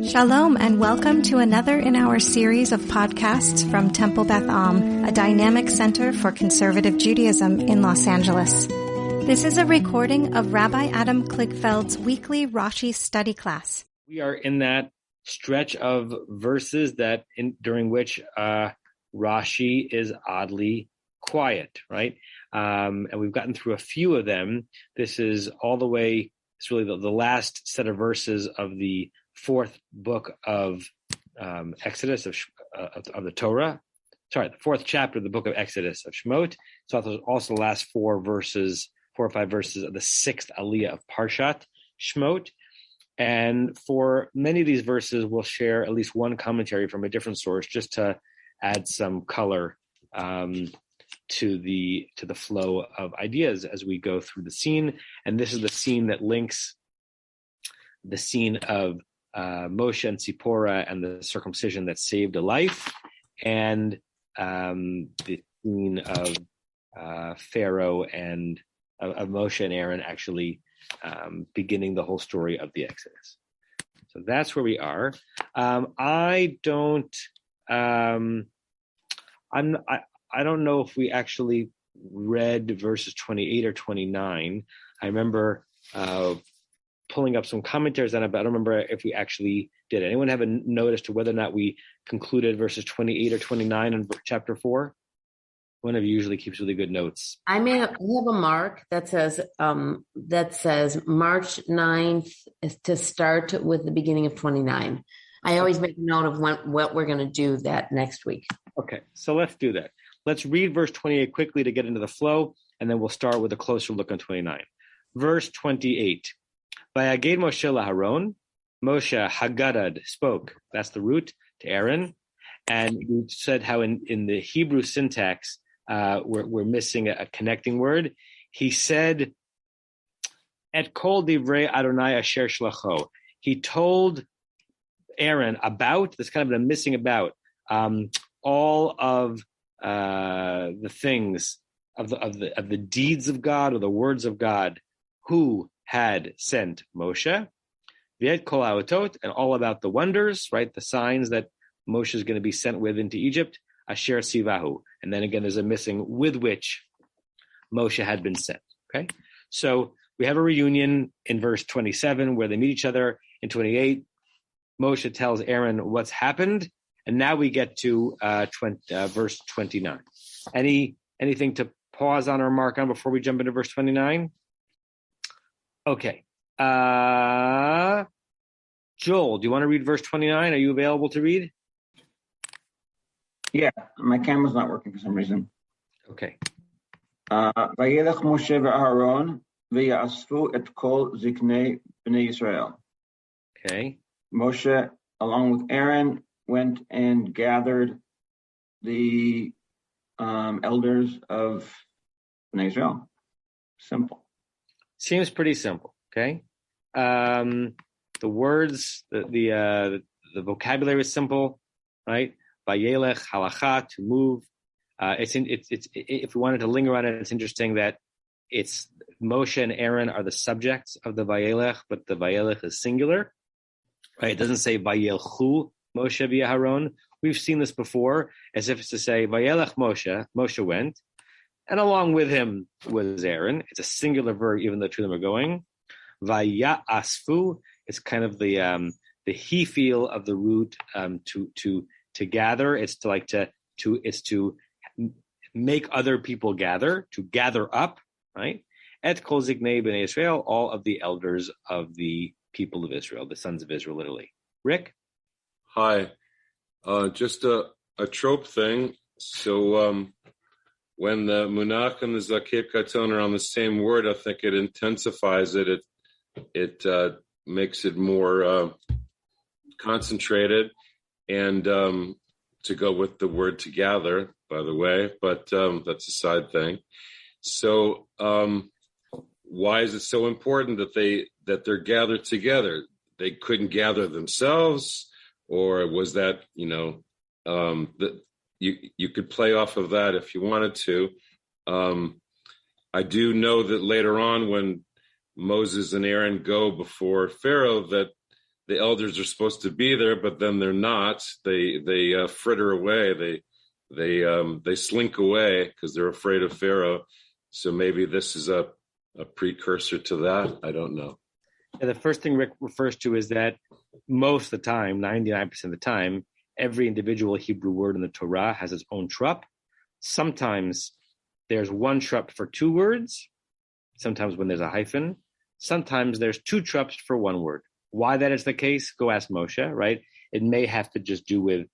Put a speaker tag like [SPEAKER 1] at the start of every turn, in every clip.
[SPEAKER 1] Shalom and welcome to another in our series of podcasts from Temple Beth Am, a dynamic center for conservative Judaism in Los Angeles. This is a recording of Rabbi Adam Kligfeld's weekly Rashi study class.
[SPEAKER 2] We are in that stretch of verses during which Rashi is oddly quiet, right? And we've gotten through a few of them. This is all the way, it's really the last set of verses of the fourth book of Exodus of the Torah. The fourth chapter of the book of Exodus of Shemot. So also the last four or five verses of the sixth aliyah of Parshat Shemot. And for many of these verses, we'll share at least one commentary from a different source, just to add some color to the flow of ideas as we go through the scene. And this is the scene that links the scene of Moshe and Zipporah and the circumcision that saved a life, and the scene of Pharaoh and of Moshe and Aaron actually beginning the whole story of the Exodus. So that's where we are. I don't know if we actually read verses 28 or 29. I remember pulling up some commentaries on it, but I don't remember if we actually did. Anyone have a note as to whether or not we concluded verses 28 or 29 in chapter 4? One of you usually keeps really good notes.
[SPEAKER 3] I have a mark that says March 9th is to start with the beginning of 29. I always make a note of what we're going to do that next week.
[SPEAKER 2] Okay, so let's do that. Let's read verse 28 quickly to get into the flow, and then we'll start with a closer look on 29. Verse 28. Vayaged Moshe laHaron, Moshe Hagadad spoke. That's the root to Aaron. And we said how in the Hebrew syntax, we're missing a connecting word. He said, Et kol divrei Adonai asher shlacho. He told Aaron about, there's kind of a missing about, all of the things of the deeds of God or the words of God who had sent Moshe, V'et kol ha'otot, and all about the wonders, right? The signs that Moshe is going to be sent with into Egypt, asher sivahu. And then again, there's a missing with which Moshe had been sent. Okay, so we have a reunion in verse 27 where they meet each other. In 28, Moshe tells Aaron what's happened, and now we get to verse 29. Anything to pause on or mark on before we jump into verse 29? Okay. Joel, do you want to read verse 29? Are you available to read?
[SPEAKER 4] Yeah, my camera's not working for some reason.
[SPEAKER 2] Okay.
[SPEAKER 4] Vayelech Moshe ve'Aaron ve'yasfu et kol ziknei bnei Yisrael.
[SPEAKER 2] Okay.
[SPEAKER 4] Moshe, along with Aaron, went and gathered the elders of bnei Israel. Simple.
[SPEAKER 2] Seems pretty simple. Okay. The words, the vocabulary is simple, right? Vayelech, halacha, to move. It's if we wanted to linger on it, it's interesting that it's Moshe and Aaron are the subjects of the Vayelech, but the Vayelech is singular, right? It doesn't say Vayelchu Moshe v'Aharon. We've seen this before, as if it's to say Vayelech Moshe. Moshe went, and along with him was Aaron. It's a singular verb, even though two of them are going. Vayasfu is kind of the he feel of the root to gather. It's to make other people gather, to gather up, right? Et kol ziknei bnei Israel, all of the elders of the people of Israel, the sons of Israel, literally. Rick?
[SPEAKER 5] Hi. Just a trope thing. So when the Munach and the Zakir Katon are on the same word, I think it intensifies it. It makes it more concentrated, and to go with the word together, by the way, but that's a side thing. So why is it so important that they're gathered together? They couldn't gather themselves, or was that, that you could play off of that if you wanted to. I do know that later on when Moses and Aaron go before Pharaoh, that the elders are supposed to be there, but then they're not. They fritter away. They slink away because they're afraid of Pharaoh. So maybe this is a precursor to that. I don't know.
[SPEAKER 2] And the first thing Rick refers to is that most of the time, 99% of the time, every individual Hebrew word in the Torah has its own trup. Sometimes there's one trup for two words. Sometimes when there's a hyphen. Sometimes there's two trups for one word. Why that is the case, go ask Moshe, right? It may have to just do with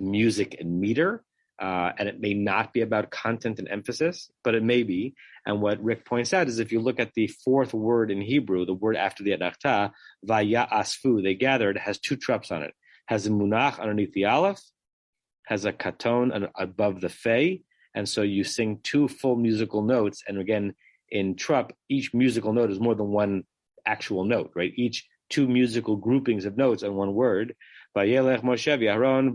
[SPEAKER 2] music and meter, and it may not be about content and emphasis, but it may be. And what Rick points out is if you look at the fourth word in Hebrew, the word after the anachta, vayasfu, they gathered, has two trups on it. Has a munach underneath the aleph, has a katon above the fei, and so you sing two full musical notes. And again, in trup, each musical note is more than one actual note, right? Each two musical groupings of notes on one word. Vayelech Moshe v'Aaron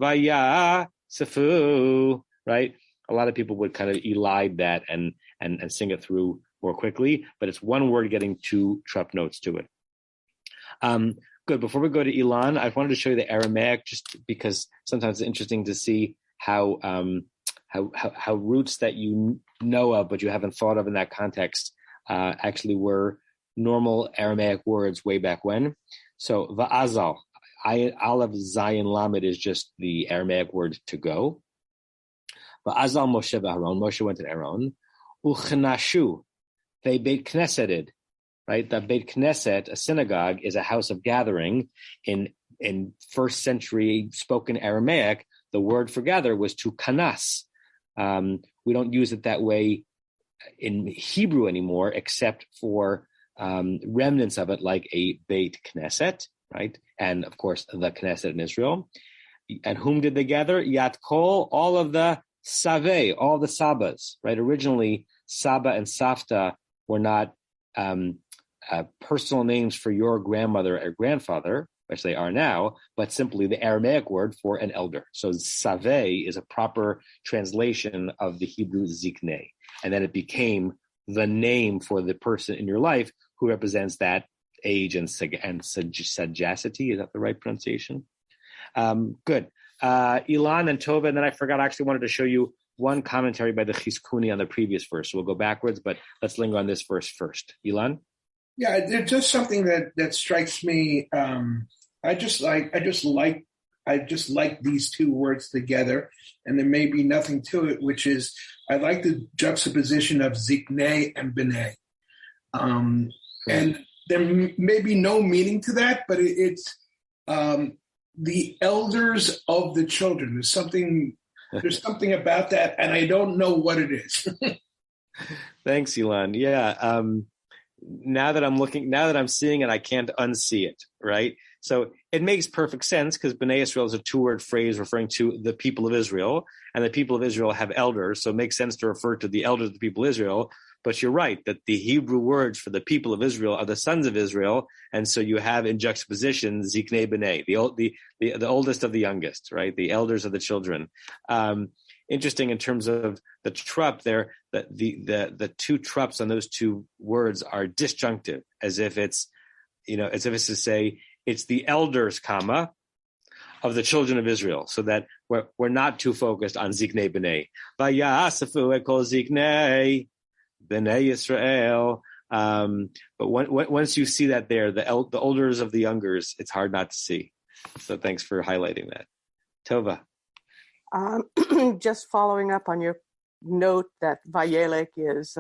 [SPEAKER 2] vayasefu, right? A lot of people would kind of elide that and sing it through more quickly, but it's one word getting two trup notes to it. Good. Before we go to Ilan, I wanted to show you the Aramaic just because sometimes it's interesting to see how roots that you know of but you haven't thought of in that context actually were normal Aramaic words way back when. So va'azal, Aleph Zayin Lamed is just the Aramaic word to go. Va'azal Moshe v'Aaron, Moshe went to Aaron. Uchnashu, they Beit Knesseted, right? The Beit Knesset, a synagogue, is a house of gathering. In first century spoken Aramaic, the word for gather was to kanas. We don't use it that way in Hebrew anymore, except for remnants of it, like a Beit Knesset, right? And of course, the Knesset in Israel. And whom did they gather? Yat Kol, all of the Saveh, all the Sabas, right? Originally, Saba and Safta were not personal names for your grandmother or grandfather, which they are now, but simply the Aramaic word for an elder. So Saveh is a proper translation of the Hebrew Ziknei. And then it became the name for the person in your life who represents that age and sagacity. Is that the right pronunciation? Good. Ilan and Tova, and then I forgot, I actually wanted to show you one commentary by the Chizkuni on the previous verse. So we'll go backwards, but let's linger on this verse first. Ilan?
[SPEAKER 6] Yeah, it's just something that strikes me. I just like these two words together, and there may be nothing to it, which is I like the juxtaposition of ziknei and benei. And there may be no meaning to that, but it's the elders of the children. There's something about that, and I don't know what it is.
[SPEAKER 2] Thanks, Ilan. Yeah. Now that I'm seeing it, I can't unsee it, right? So it makes perfect sense because Bnei Israel is a two-word phrase referring to the people of Israel, and the people of Israel have elders, so it makes sense to refer to the elders of the people of Israel. But you're right that the Hebrew words for the people of Israel are the sons of Israel, and so you have in juxtaposition Ziknei Bnei, the oldest of the youngest, right? The elders of the children. Interesting in terms of the trup there, the two trups on those two words are disjunctive, as if it's to say it's the elders, comma, of the children of Israel, so that we're not too focused on Ziknei Bnei. Vayasafu ekol Ziknei Bnei Yisrael. But once you see that there, the elders of the youngers, it's hard not to see. So thanks for highlighting that. Tova.
[SPEAKER 7] Just following up on your note that Vayelech is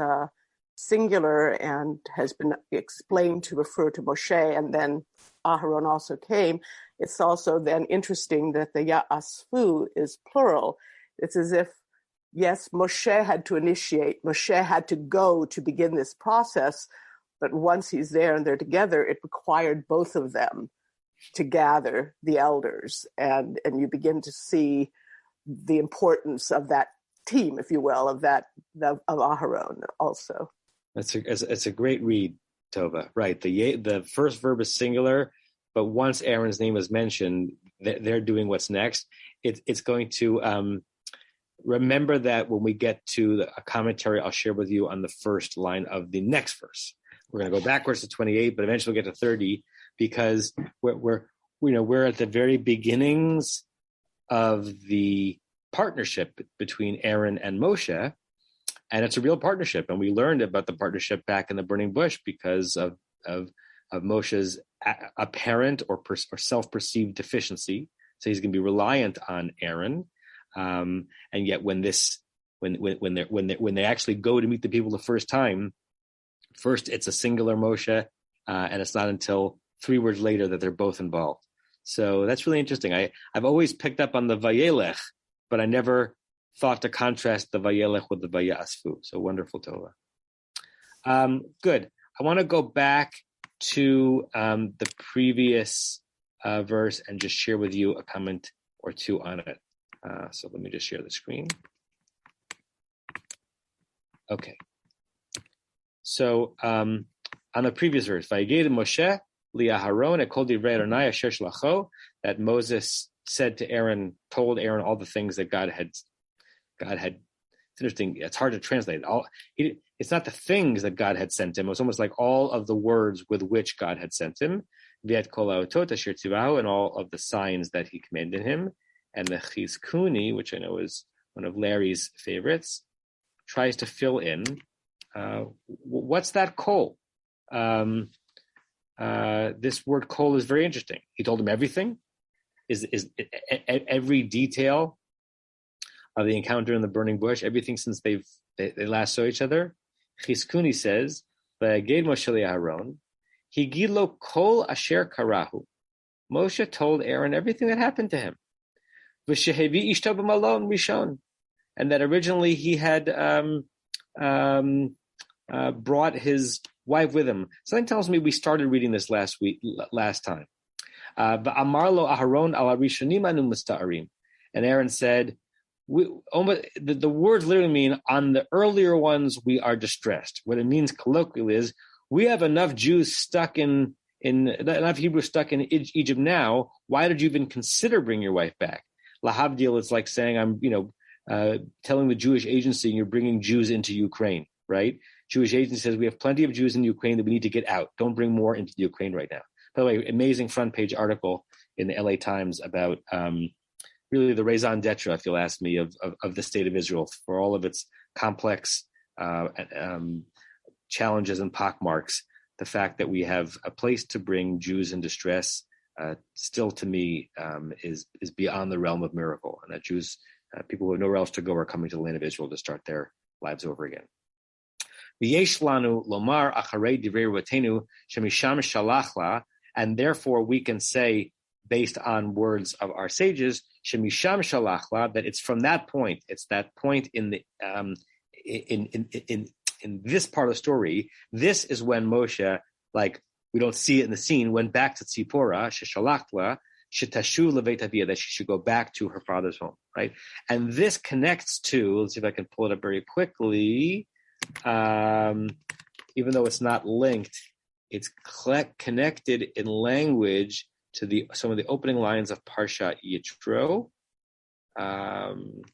[SPEAKER 7] singular and has been explained to refer to Moshe, and then Aharon also came. It's also then interesting that the Ya'asfu is plural. It's as if, yes, Moshe had to initiate, Moshe had to go to begin this process, but once he's there and they're together, it required both of them to gather the elders, and you begin to see the importance of that team, if you will, of Aharon also.
[SPEAKER 2] It's a great read, Tova. Right. The first verb is singular, but once Aaron's name is mentioned, they're doing what's next. It's going to remember that when we get to a commentary I'll share with you on the first line of the next verse. We're going to go backwards to 28, but eventually we'll get to 30. because we're at the very beginnings of the partnership between Aaron and Moshe, and it's a real partnership. And we learned about the partnership back in the burning bush because of Moshe's apparent or self-perceived deficiency. So he's going to be reliant on Aaron, and yet when they actually go to meet the people the first time, first it's a singular Moshe, and it's not until 3 words later that they're both involved. So that's really interesting. I've always picked up on the Vayelech, but I never thought to contrast the Vayelech with the Vayasfu. So wonderful, Tova. Good. I want to go back to the previous verse and just share with you a comment or two on it. So let me just share the screen. Okay. So on the previous verse, Vayeged Moshe li'Aharon et kol divrei Adonai asher shlacho, that Moses said to Aaron, told Aaron all the things that God had. It's interesting. It's hard to translate. It's not the things that God had sent him. It was almost like all of the words with which God had sent him. V'et kol ha'otot asher tzivahu, and all of the signs that he commanded him. And the Chizkuni, which I know is one of Larry's favorites, tries to fill in. What's that kol? This word kol is very interesting. He told him everything. Is every detail of the encounter in the burning bush, everything since they last saw each other. Chizkuni says, "Vayaged Moshe li'Aharon, higilo kol asher karahu." Moshe told Aaron everything that happened to him. V'shehevi ishto b'malon rishon, and that originally he had brought his wife with him. Something tells me we started reading this last time. V'amar lo Aharon ala rishonim anu musta'arim, and Aaron said, the words literally mean, on the earlier ones we are distressed. What it means colloquially is, we have enough Jews stuck in enough Hebrews stuck in Egypt now. Why did you even consider bringing your wife back? Lahavdil, it's like saying, I'm telling the Jewish agency you're bringing Jews into Ukraine, right? Jewish agency says we have plenty of Jews in Ukraine that we need to get out. Don't bring more into Ukraine right now. By the way, amazing front page article in the LA Times about really the raison d'etre, if you'll ask me, of the state of Israel, for all of its complex challenges and pockmarks. The fact that we have a place to bring Jews in distress still, to me, is beyond the realm of miracle, and that Jews, people who have nowhere else to go, are coming to the land of Israel to start their lives over again. V'yesh lanu lomar acharei divrei rabbeinu shemisham shalachla, and therefore we can say, based on words of our sages, shemisham shalachla, that it's from that point. It's that point in the in this part of the story. This is when Moshe, like we don't see it in the scene, went back to Tzipora, sheshalachla, shetashu levet avia, that she should go back to her father's home, right? And this connects to, let's see if I can pull it up very quickly, even though it's not linked, it's connected in language to some of the opening lines of Parshat Yitro, and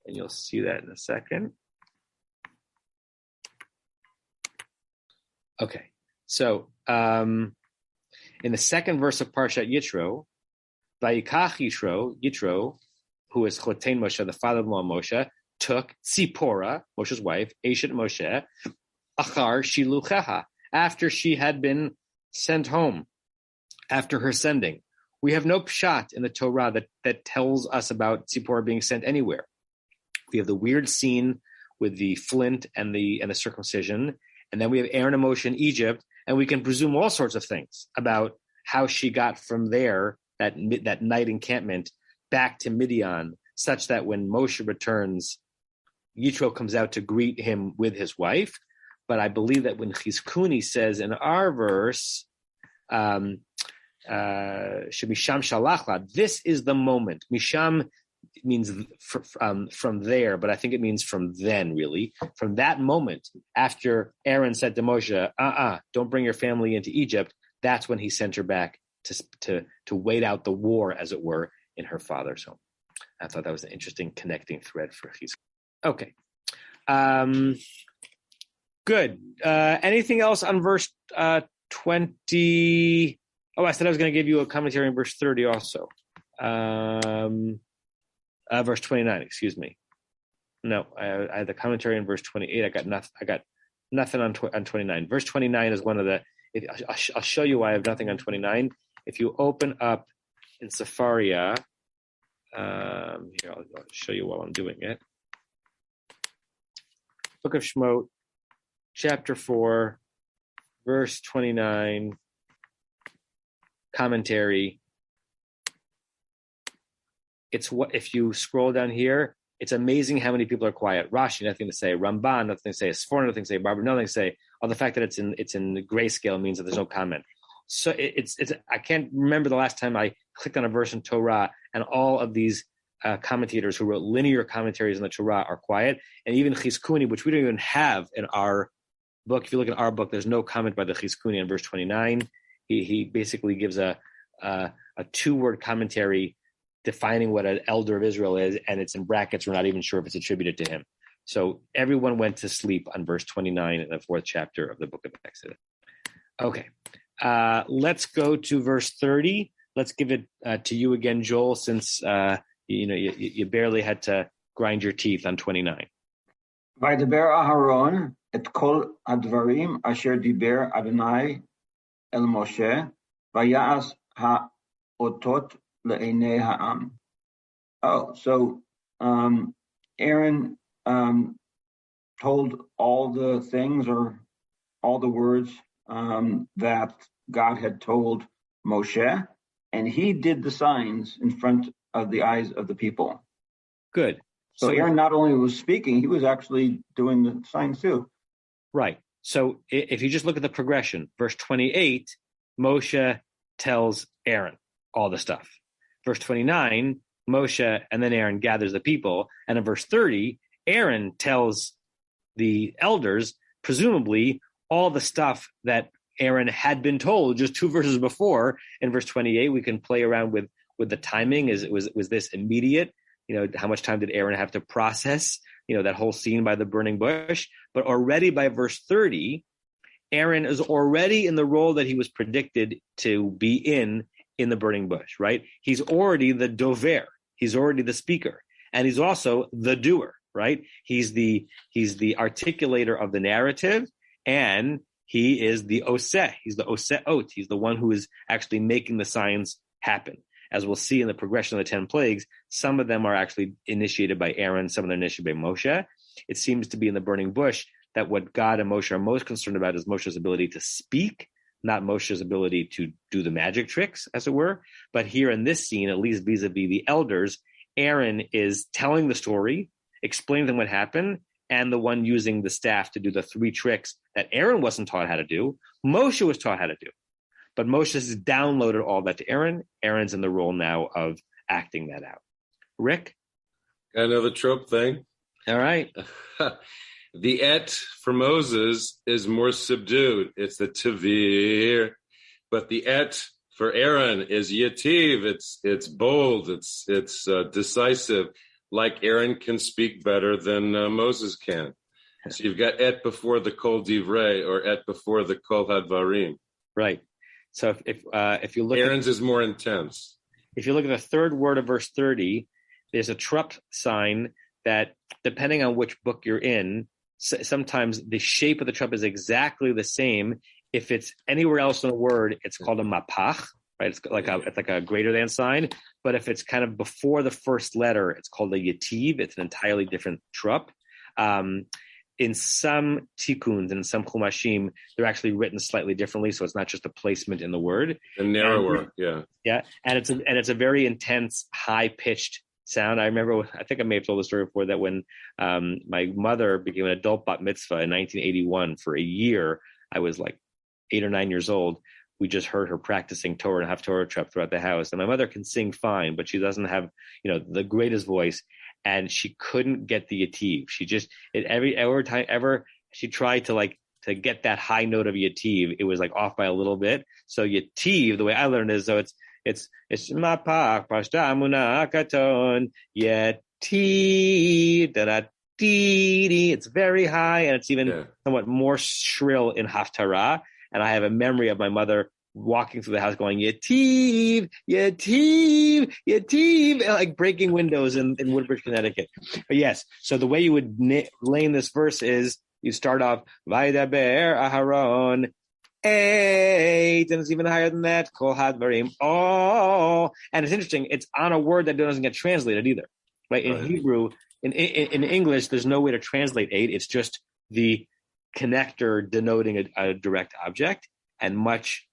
[SPEAKER 2] you'll see that in a second. Okay, so in the second verse of Parshat Yitro, Vayikach Yitro, who is Chotein Moshe, the father-in-law of Moshe, took Tzipora, Moshe's wife, Eshet Moshe, Achar Shilucheha, after she had been sent home, after her sending. We have no pshat in the Torah that tells us about Tzipora being sent anywhere. We have the weird scene with the flint and the circumcision, and then we have Aaron and Moshe in Egypt, and we can presume all sorts of things about how she got from there, that night encampment, back to Midian, such that when Moshe returns, Yitro comes out to greet him with his wife. But I believe that when Chizkuni says in our verse, Shemisham Shalachla, this is the moment. Misham means from there, but I think it means from then, really. From that moment, after Aaron said to Moshe, don't bring your family into Egypt, that's when he sent her back to wait out the war, as it were, in her father's home. I thought that was an interesting connecting thread for Chizkuni. Okay. Good. Anything else on verse 24? I said I was going to give you a commentary in verse 30 also. Verse 29, excuse me. No, I had the commentary in verse 28. I got nothing on 29. Verse 29 is one of the. I'll show you why I have nothing on 29. If you open up in Sefaria, here I'll show you while I'm doing it. Book of Shemot, chapter 4, verse 29. Commentary. It's what if you scroll down here. It's amazing how many people are quiet. Rashi, nothing to say. Ramban, nothing to say. Sfor, nothing to say. Barbara, nothing to say. Or the fact that it's in grayscale means that there's no comment. So it's. I can't remember the last time I clicked on a verse in Torah and all of these commentators who wrote linear commentaries on the Torah are quiet. And even Chizkuni, which we don't even have in our book. If you look at our book, there's no comment by the Chizkuni in verse 29. He basically gives a 2-word commentary defining what an elder of Israel is, and it's in brackets. We're not even sure if it's attributed to him. So everyone went to sleep on verse 29 in the 4th chapter of the book of Exodus. Okay, let's go to verse 30. Let's give it to you again, Joel, since you barely had to grind your teeth on 29.
[SPEAKER 4] Vaydaber Aharon et kol advarim asher diber Adonai el Moshe vayas ha'otot le'enei ha'am. Oh, so Aaron told all the things or all the words that God had told Moshe, and he did the signs in front of the eyes of the people.
[SPEAKER 2] Good.
[SPEAKER 4] So Aaron not only was speaking, he was actually doing the signs too.
[SPEAKER 2] Right. So if you just look at the progression, verse 28, Moshe tells Aaron all the stuff. Verse 29, Moshe and then Aaron gathers the people. And in verse 30, Aaron tells the elders, presumably, all the stuff that Aaron had been told just 2 verses before. In verse 28, we can play around with the timing. Was this immediate? How much time did Aaron have to process, that whole scene by the burning bush? But already by verse 30, Aaron is already in the role that he was predicted to be in the burning bush, right? He's already the dover. He's already the speaker. And he's also the doer, right? He's the articulator of the narrative, and he is the oseh. He's the oseot. He's the one who is actually making the signs happen. As we'll see in the progression of the 10 plagues, some of them are actually initiated by Aaron, some of them are initiated by Moshe. It seems to be in the burning bush that what God and Moshe are most concerned about is Moshe's ability to speak, not Moshe's ability to do the magic tricks, as it were. But here in this scene, at least vis-a-vis the elders, Aaron is telling the story, explaining to them what happened, and the one using the staff to do the 3 tricks that Aaron wasn't taught how to do, Moshe was taught how to do. But Moshe has downloaded all that to Aaron. Aaron's in the role now of acting that out. Rick?
[SPEAKER 5] Got another trope thing.
[SPEAKER 2] All right.
[SPEAKER 5] The et for Moses is more subdued. It's the tavir. But the et for Aaron is yativ. It's bold. It's decisive. Like Aaron can speak better than Moses can. So you've got et before the kol divrei or et before the kol hadvarim.
[SPEAKER 2] Right. So if you look,
[SPEAKER 5] Aaron's is more intense.
[SPEAKER 2] If you look at the 3rd word of verse 30, there's a trup sign that, depending on which book you're in, sometimes the shape of the trup is exactly the same. If it's anywhere else in a word, it's called a mapach, right? It's like a greater than sign. But if it's kind of before the first letter, it's called a yativ. It's an entirely different trup. In some tikkuns and some chumashim, they're actually written slightly differently, so it's not just a placement in the word.
[SPEAKER 5] And narrower, yeah.
[SPEAKER 2] And it's a very intense, high-pitched sound. I remember, I think I may have told the story before, that when my mother became an adult bat mitzvah in 1981, for a year, I was like 8 or 9 years old. We just heard her practicing Torah and Haftorah trap throughout the house. And my mother can sing fine, but she doesn't have, the greatest voice. And she couldn't get the yativ. She just every time she tried to get that high note of yativ, it was like off by a little bit. So yativ, the way I learned is, so it's mapach pashta amuna katon yativ da da dee. It's very high, and it's even somewhat more shrill in haftarah. And I have a memory of my mother walking through the house going, Yativ, Yativ, Yativ, like breaking windows in Woodbridge, Connecticut. But yes, so the way you would lane this verse is you start off, Vaydaber Aharon, 8, and it's even higher than that, Kol Hadvarim, oh. And it's interesting, it's on a word that doesn't get translated either. Right? In Hebrew, in English, there's no way to translate 8. It's just the connector denoting a direct object, and much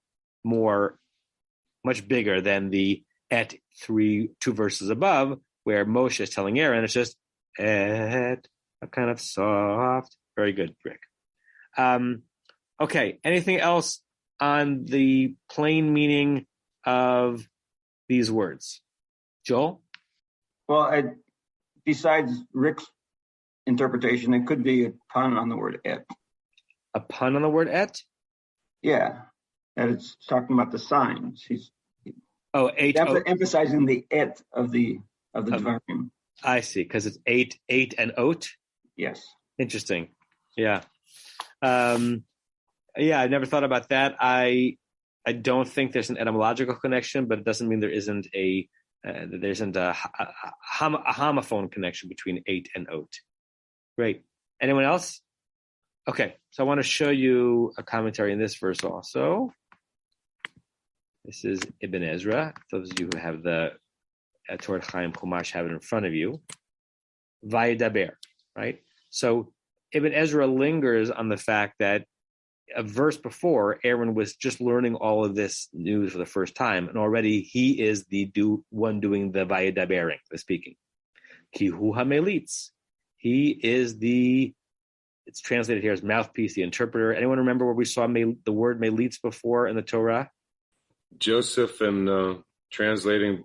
[SPEAKER 2] bigger than the et 2 verses above, where Moshe is telling Aaron, it's just et, a kind of soft. Very good, Rick. Okay, anything else on the plain meaning of these words? Joel?
[SPEAKER 4] Well, besides Rick's interpretation, it could be a pun on the word et.
[SPEAKER 2] A pun on the word et?
[SPEAKER 4] Yeah, and it's talking about the signs. He's emphasizing the et of the Dvarim.
[SPEAKER 2] I see, because it's eight and ot.
[SPEAKER 4] Yes.
[SPEAKER 2] Interesting. Yeah. I never thought about that. I don't think there's an etymological connection, but it doesn't mean there isn't a homophone connection between 8 and ot. Great. Anyone else? Okay, so I want to show you a commentary in this verse also. This is Ibn Ezra. Those of you who have the Torah Chaim Chumash have it in front of you. Vayidaber, right? So Ibn Ezra lingers on the fact that a verse before, Aaron was just learning all of this news for the first time, and already he is the one doing the Vayidabering, the speaking. Kihu HaMelitz. He is it's translated here as mouthpiece, the interpreter. Anyone remember where we saw the word melitz before in the Torah?
[SPEAKER 5] Joseph and translating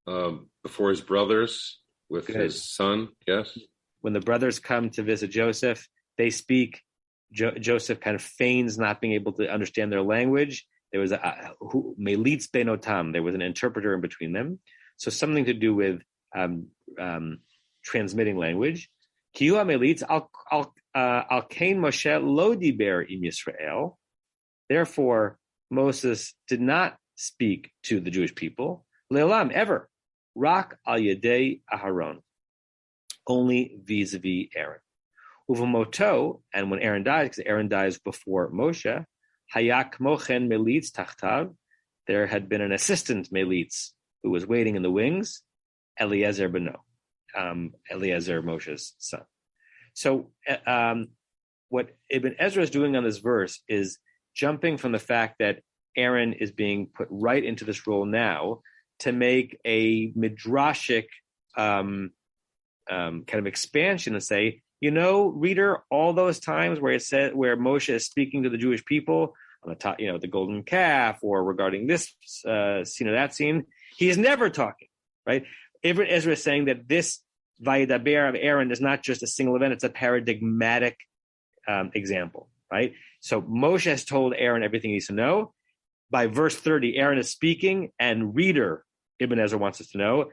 [SPEAKER 5] before his brothers with his son, yes?
[SPEAKER 2] When the brothers come to visit Joseph, they speak. Joseph kind of feigns not being able to understand their language. There was melitz benotam. There was an interpreter in between them. So something to do with transmitting language. Kihu melitz al kain Moshe lo diber im Yisrael. Therefore, Moses did not speak to the Jewish people. Le'olam, ever. Rak al yedei Aharon. Only vis-a-vis Aaron. Uvamoto, and when Aaron dies, because Aaron dies before Moshe, hayak mochen melitz tachtav. There had been an assistant melitz who was waiting in the wings, Eliezer beno. Eliezer, Moshe's son. So what Ibn Ezra is doing on this verse is jumping from the fact that Aaron is being put right into this role now to make a midrashic kind of expansion and say, reader, all those times where Moshe is speaking to the Jewish people on the top, the golden calf, or regarding this scene or that scene, he is never talking, right? Ibn Ezra is saying that this Vayidaber of Aaron is not just a single event; it's a paradigmatic example, right? So Moshe has told Aaron everything he needs to know. By verse 30, Aaron is speaking, and reader, Ibn Ezra wants us to know,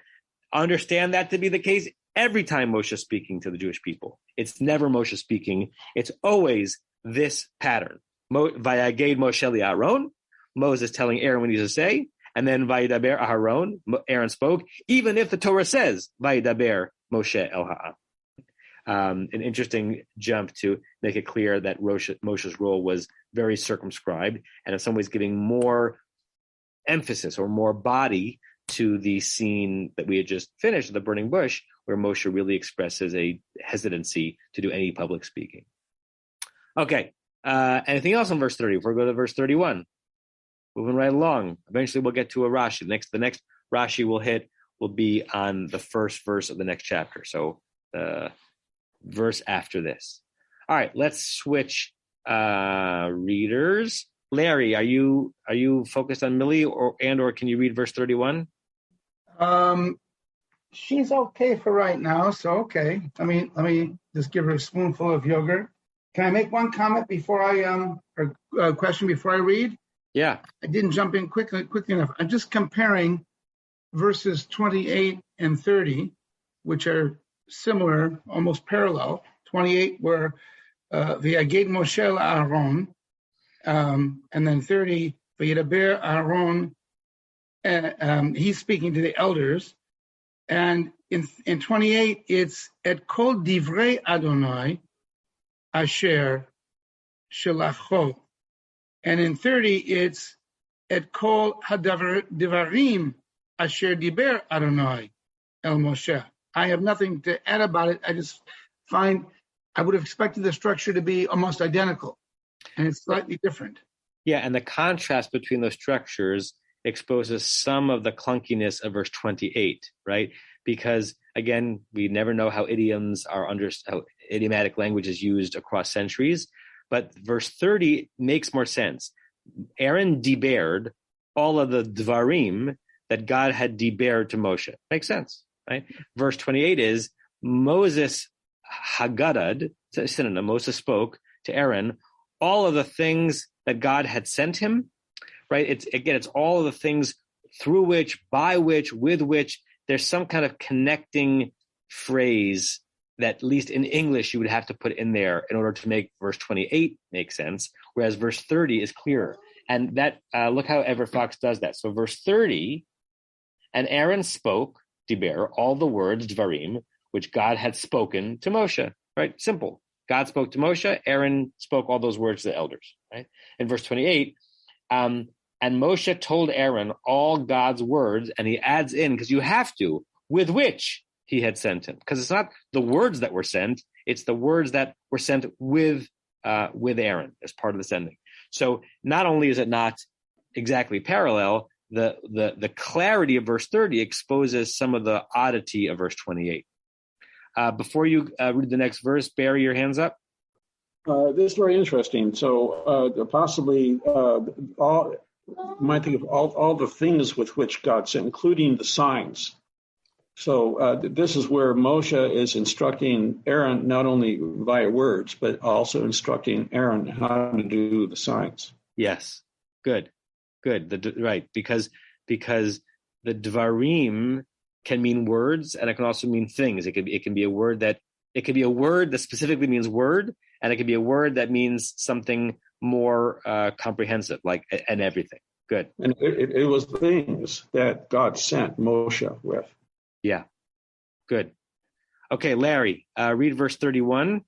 [SPEAKER 2] understand that to be the case every time Moshe is speaking to the Jewish people. It's never Moshe speaking; it's always this pattern. Vayaged Moshe li Aaron, Moses telling Aaron what he needs to say. And then Vayidaber Aharon, Aaron spoke, even if the Torah says Vayidaber Moshe El Ha'am. An interesting jump to make it clear that Moshe's role was very circumscribed, and in some ways giving more emphasis or more body to the scene that we had just finished, the burning bush, where Moshe really expresses a hesitancy to do any public speaking. Okay, anything else on verse 30? Before we go to verse 31. Moving right along. Eventually we'll get to a Rashi. The next Rashi we'll hit will be on the first verse of the next chapter. So the verse after this. All right, let's switch readers. Larry, are you focused on Millie or can you read verse 31?
[SPEAKER 6] She's okay for right now, so okay. Let me just give her a spoonful of yogurt. Can I make one comment before or question before I read?
[SPEAKER 2] Yeah.
[SPEAKER 6] I didn't jump in quickly enough. I'm just comparing verses 28 and 30, which are similar, almost parallel. 28 were V'yaged Moshe Aaron, and then 30
[SPEAKER 8] V'yidaber Aaron, he's speaking to the elders. And in 28, it's et kol divrei Adonai asher shelacho. And in 30, it's et kol hadavarim asher diber Adonai el Moshe. I have nothing to add about it. I just find I would have expected the structure to be almost identical, and it's slightly different.
[SPEAKER 2] Yeah, and the contrast between those structures exposes some of the clunkiness of verse 28, right? Because, again, we never know how how idiomatic language is used across centuries, but verse 30 makes more sense. Aaron debared all of the dvarim that God had debared to Moshe. Makes sense, right? Verse 28 is Moses hagadad, synonym, Moses spoke to Aaron all of the things that God had sent him, right? It's all of the things through which, by which, with which, there's some kind of connecting phrase that, at least in English, you would have to put in there in order to make verse 28 make sense, whereas verse 30 is clearer. And that, look how Everett Fox does that. So verse 30, and Aaron spoke, diber, all the words, dvarim, which God had spoken to Moshe, right? Simple. God spoke to Moshe, Aaron spoke all those words to the elders, right? In verse 28, and Moshe told Aaron all God's words, and he adds in, because you have to, with which he had sent him. Because it's not the words that were sent, it's the words that were sent with Aaron as part of the sending. So not only is it not exactly parallel, the clarity of verse 30 exposes some of the oddity of verse 28. Before you read the next verse, Barry, your hands up.
[SPEAKER 9] This is very interesting. So possibly all might think of all the things with which God sent, including the signs. So this is where Moshe is instructing Aaron not only via words, but also instructing Aaron how to do the signs. Yes,
[SPEAKER 2] good. Right, because the dvarim can mean words, and it can also mean things. It can be a word that specifically means word, and it can be a word that means something more comprehensive, like and everything. Good.
[SPEAKER 9] And it was things that God sent Moshe with.
[SPEAKER 2] Yeah. Good. Okay, Larry, read verse 31.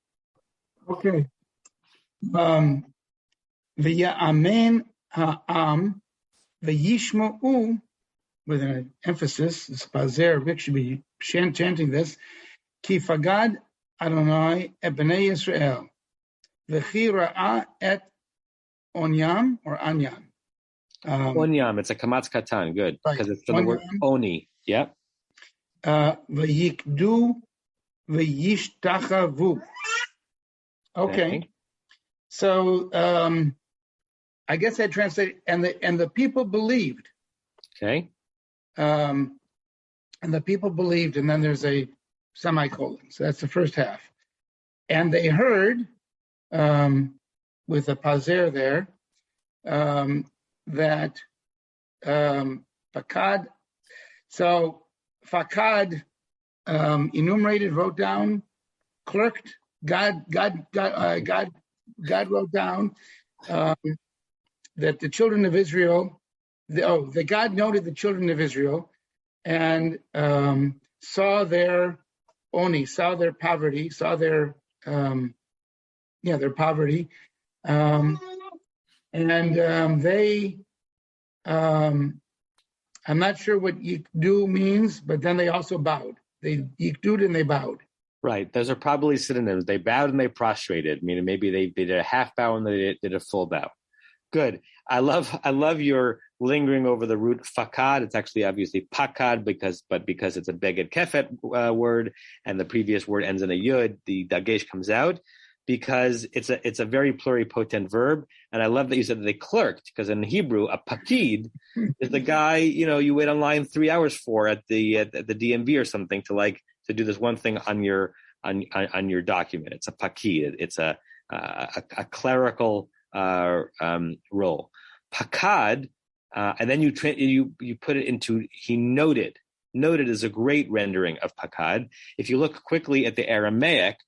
[SPEAKER 8] Okay. V'ya'amen ha'am v'yishma'u, with an emphasis, it's Pazer, Rick should be chanting this, Ki fagad Adonai et b'nei Yisrael, v'chi ra'a et onyam, or anyan.
[SPEAKER 2] Onyam, it's a kamatz katan, good, because it's from the word oni. Yep.
[SPEAKER 8] V'yikdu v'yishtachavu. Okay. So I guess I translated, and the people believed.
[SPEAKER 2] Okay.
[SPEAKER 8] And the people believed, and then there's a semicolon. So that's the first half. And they heard, with a pazer there, that fakad. So fakad enumerated, wrote down, clerked. God wrote down that the children of Israel. That God noted the children of Israel and saw their oni, saw their poverty, saw their poverty, and they. I'm not sure what yikdu means, but then they also bowed. They yikdu'd and they bowed.
[SPEAKER 2] Right. Those are probably synonyms. They bowed and they prostrated. Meaning maybe they did a half bow and they did a full bow. Good. I love your lingering over the root fakad. It's actually obviously pakad because it's a beged kefet word, and the previous word ends in a yud. The dagesh comes out because it's a very pluripotent verb. And I love that you said that they clerked, because in Hebrew, a pakid is the guy you wait online 3 hours for at the DMV or something to do this one thing on your document. It's a pakid. It's a clerical role. Pakad, and then you put it into he noted. Noted is a great rendering of pakad. If you look quickly at the Aramaic,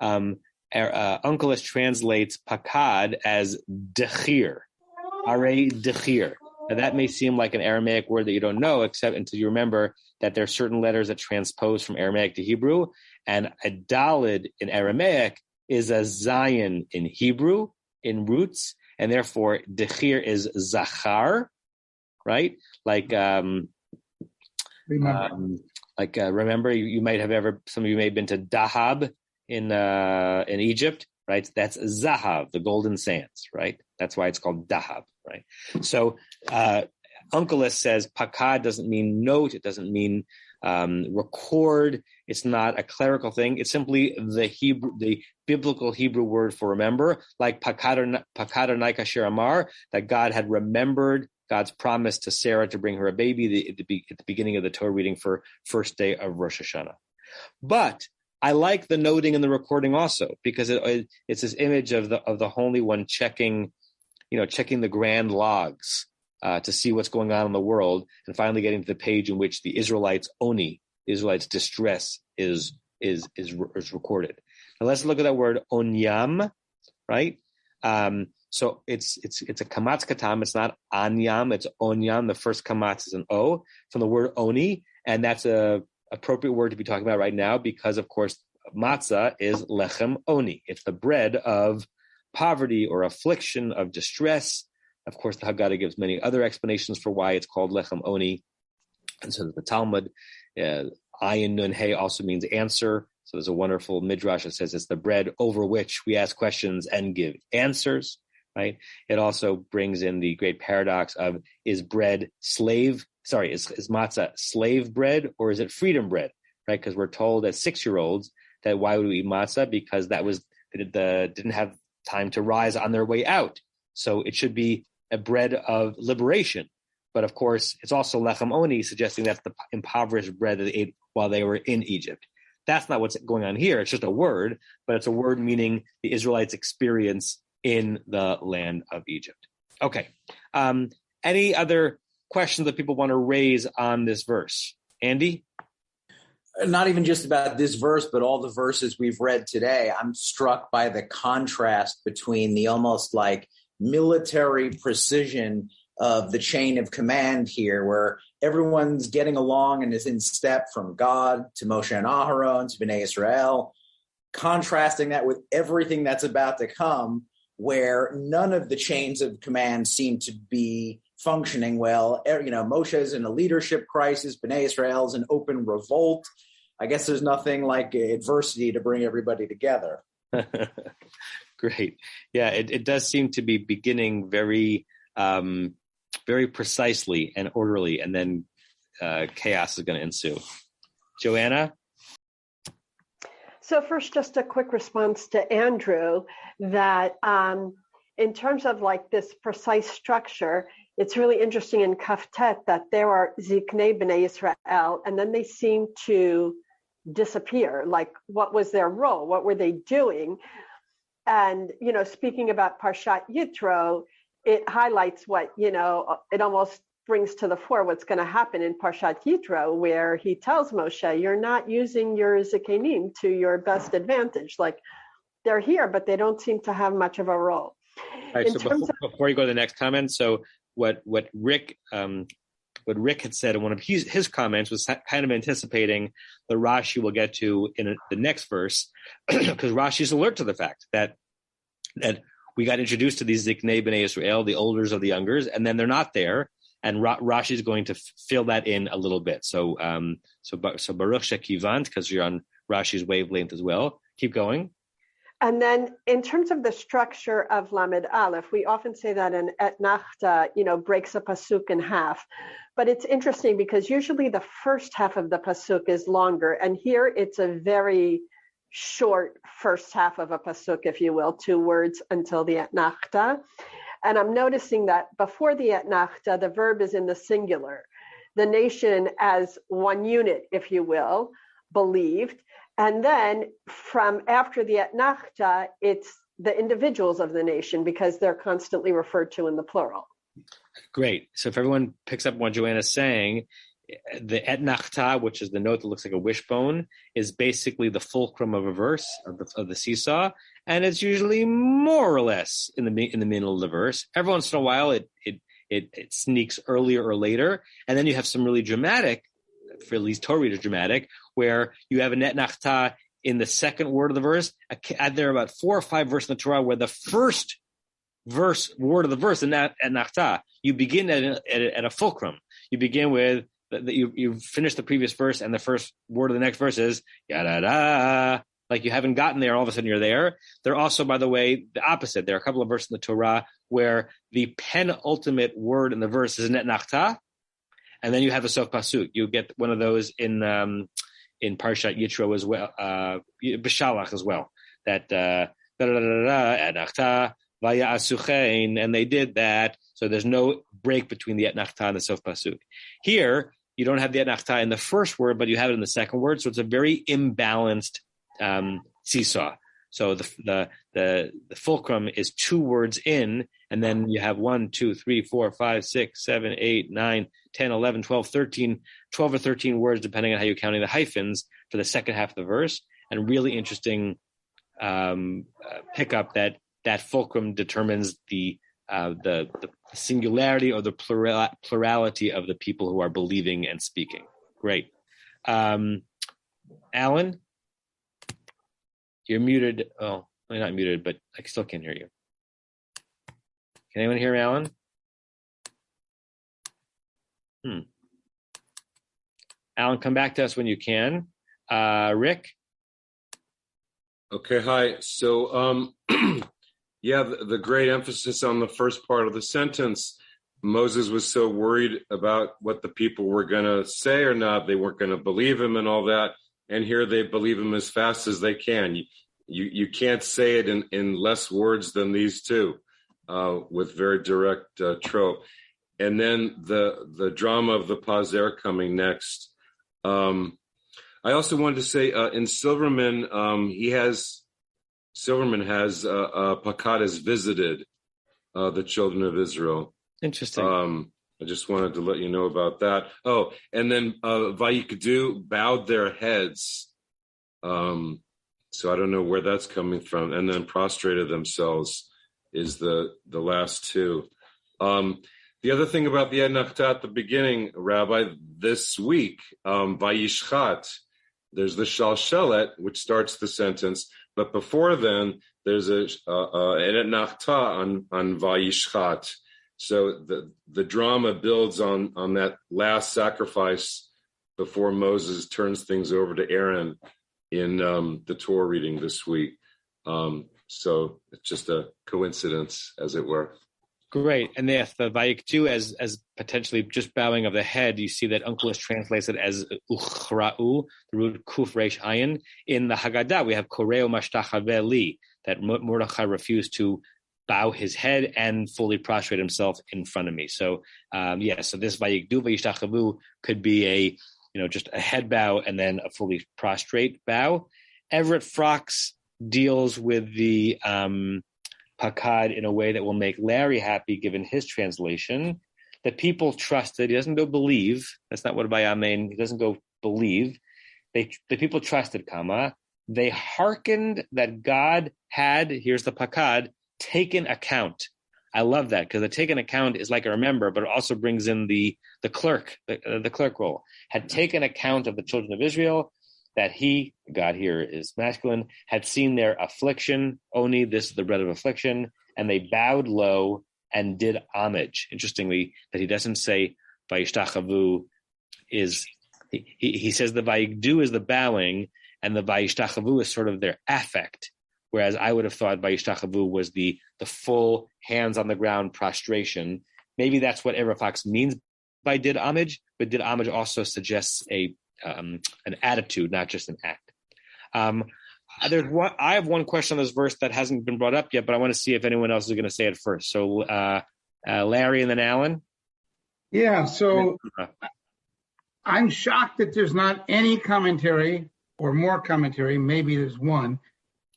[SPEAKER 2] Onkelos translates pakad as dechir. Are dechir. Now that may seem like an Aramaic word that you don't know, except until you remember that there are certain letters that transpose from Aramaic to Hebrew, and a dalid in Aramaic is a zayin in Hebrew in roots, and therefore dechir is zachar, right? Remember, you might have some of you may have been to Dahab in Egypt, right? That's Zahav, the golden sands, right? That's why it's called Dahab, right? So Unkelos says pakad doesn't mean note, it doesn't mean record, it's not a clerical thing, it's simply the biblical Hebrew word for remember, like pakad kasher amar, that God had remembered God's promise to Sarah to bring her a baby at the beginning of the Torah reading for first day of Rosh Hashanah. But I like the noting and the recording also, because it's this image of the Holy One checking the grand logs to see what's going on in the world, and finally getting to the page in which the Israelites' distress is recorded. Now let's look at that word onyam, right? So it's a kamatz katam. It's not anyam. It's onyam. The first kamatz is an o from the word oni, and that's a appropriate word to be talking about right now because, of course, matzah is lechem oni. It's the bread of poverty or affliction, of distress. Of course, the Haggadah gives many other explanations for why it's called lechem oni, and so the Talmud, ayin nun hey also means answer. So there's a wonderful midrash that says it's the bread over which we ask questions and give answers. Right. It also brings in the great paradox of is matzah slave bread or is it freedom bread? Right. Because we're told as 6-year-olds that why would we eat matzah? Because didn't have time to rise on their way out. So it should be a bread of liberation. But of course, it's also lechem oni, suggesting that's the impoverished bread that they ate while they were in Egypt. That's not what's going on here. It's just a word, but it's a word meaning the Israelites' experience in the land of Egypt. Okay. Any other questions that people want to raise on this verse? Andy?
[SPEAKER 10] Not even just about this verse, but all the verses we've read today. I'm struck by the contrast between the almost like military precision of the chain of command here, where everyone's getting along and is in step from God to Moshe and Aharon to Bnei Israel, contrasting that with everything that's about to come, where none of the chains of command seem to be functioning well. Moshe's in a leadership crisis. Bnei Israel's in open revolt. I guess there's nothing like adversity to bring everybody together.
[SPEAKER 2] Great. Yeah, it does seem to be beginning very, very precisely and orderly, and then chaos is going to ensue. Joanna?
[SPEAKER 7] So first, just a quick response to Andrew that in terms of like this precise structure, it's really interesting in Kaftet that there are Ziknei B'nai Israel, and then they seem to disappear. Like, what was their role? What were they doing? And, speaking about Parshat Yitro, it highlights what, it almost brings to the fore what's going to happen in Parshat Yitro, where he tells Moshe, you're not using your Zikanim to your best advantage. Like, they're here, but they don't seem to have much of a role.
[SPEAKER 2] All right, so before you go to the next comment, so what Rick had said in one of his comments was kind of anticipating the Rashi will get to in the next verse, because Rashi's alert to the fact that we got introduced to these Ziknei B'nai Israel, the olders of the youngers, and then they're not there, and Rashi is going to fill that in a little bit. So Baruch Shekivant, because you're on Rashi's wavelength as well. Keep going.
[SPEAKER 7] And then in terms of the structure of Lamed Aleph, we often say that an etnachta, breaks a pasuk in half. But it's interesting because usually the first half of the pasuk is longer. And here it's a very short first half of a pasuk, if you will, 2 words until the etnachta. And I'm noticing that before the etnachta, the verb is in the singular. The nation as one unit, if you will, believed. And then from after the etnachta, it's the individuals of the nation because they're constantly referred to in the plural.
[SPEAKER 2] Great. So if everyone picks up what Joanna's saying, the etnachta, which is the note that looks like a wishbone, is basically the fulcrum of a verse of the seesaw, and it's usually more or less in the middle of the verse. Every once in a while, it sneaks earlier or later, and then you have some really dramatic, for at least Torah readers, dramatic, where you have a etnachta in the second word of the verse. There are about 4 or 5 verses in the Torah where the first word of the verse in that etnachta, you begin at a fulcrum. You begin with you finish the previous verse, and the first word of the next verse is yada. Like you haven't gotten there, all of a sudden you're there. There are also, by the way, the opposite. There are a couple of verses in the Torah where the penultimate word in the verse is an etnachta, and then you have a sof pasuk. You get one of those in Parshat Yitro as well, B'Shalach as well. That etnachta vaya asuchein, and they did that. So there's no break between the etnachta and the sof pasuk. Here, you don't have the etnachta in the first word, but you have it in the second word. So it's a very imbalanced seesaw. So the fulcrum is 2 words in, and then you have 1, 2, 3, 4, 5, 6, 7, 8, 9, 10, 11, 12, 13, 12 or 13 words, depending on how you're counting the hyphens for the second half of the verse. And really interesting pickup that fulcrum determines the singularity or the plurality of the people who are believing and speaking. Great. Alan, you're muted. Oh, well, not muted, but I still can't hear you. Can anyone hear Alan? Alan, come back to us when you can. Rick?
[SPEAKER 5] Okay, hi. So, yeah, the great emphasis on the first part of the sentence. Moses was so worried about what the people were going to say or not. They weren't going to believe him and all that. And here they believe him as fast as they can. You can't say it in less words than these two, with very direct trope. And then the drama of the pazer coming next. I also wanted to say in Silverman, Silverman has Pakad has visited the children of Israel.
[SPEAKER 2] Interesting.
[SPEAKER 5] I just wanted to let you know about that. Oh, and then Vayikdu bowed their heads. So I don't know where that's coming from. And then prostrated themselves is the last two. The other thing about the etnachta at the beginning, Rabbi, this week, Vayishchat, there's the shalshelet, which starts the sentence. But before then, there's an etnachta on Vayishchat. So the drama builds on that last sacrifice before Moses turns things over to Aaron in the Torah reading this week. So it's just a coincidence, as it were.
[SPEAKER 2] Great. And the Vayikdu as potentially just bowing of the head, you see that Uncle is translated as Uchra'u, the root Kuf Reish Ayin. In the Haggadah, we have Koreo Mashtachaveh Li, that Mordechai refused to bow his head and fully prostrate himself in front of me. So, so this Vayikdu Vayishtachavu could be just a head bow and then a fully prostrate bow. Everett Fox deals with the Pakad in a way that will make Larry happy, given his translation. The people trusted. He doesn't go believe. That's not what by Amen. He doesn't go believe. The people trusted, they hearkened that God had, here's the Pakad, taken account. I love that, because the taken account is like a remember, but it also brings in the clerk, the clerk role. Had taken account of the children of Israel, that he, God here is masculine, had seen their affliction, Oni, this is the bread of affliction, and they bowed low and did homage. Interestingly, that he doesn't say Vayishtachavu is, he says the Vayikdu is the bowing, and the Vayishtachavu is sort of their affect, whereas I would have thought Vayishtachavu was the full hands on the ground prostration. Maybe that's what Everett Fox means by did homage, but did homage also suggests an attitude, not just an act. I have one question on this verse that hasn't been brought up yet, but I want to see if anyone else is going to say it first. So Larry and then Alan.
[SPEAKER 8] Yeah, so I'm shocked that there's not any commentary or more commentary, maybe there's one,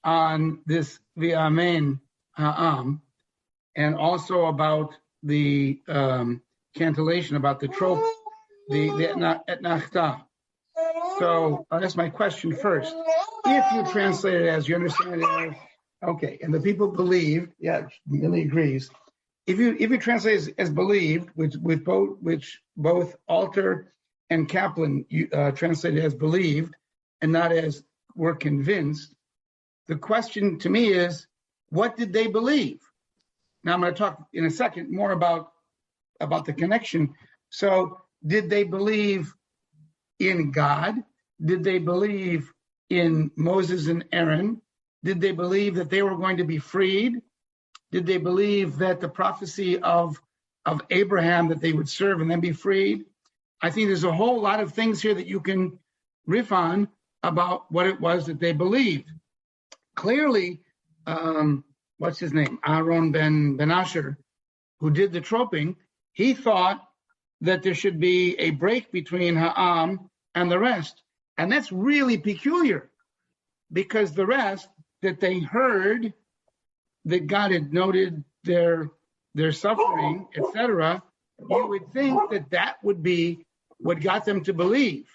[SPEAKER 8] on this V'amen Ha'am, and also about the cantillation, about the trope the etnachta. So that's my question first. If you translate it as you understand it as, okay, and the people believe, yeah, Millie agrees. If you translate it as believed, which both Alter and Kaplan translated as believed and not as were convinced, the question to me is, what did they believe? Now I'm going to talk in a second more about the connection. So did they believe in God? Did they believe in Moses and Aaron? Did they believe that they were going to be freed? Did they believe that the prophecy of Abraham, that they would serve and then be freed? I think there's a whole lot of things here that you can riff on about what it was that they believed. Clearly, what's his name? Aaron ben Asher, who did the troping, he thought that there should be a break between Ha'am and the rest. And that's really peculiar, because the rest, that they heard that God had noted their suffering, etc., you would think that would be what got them to believe.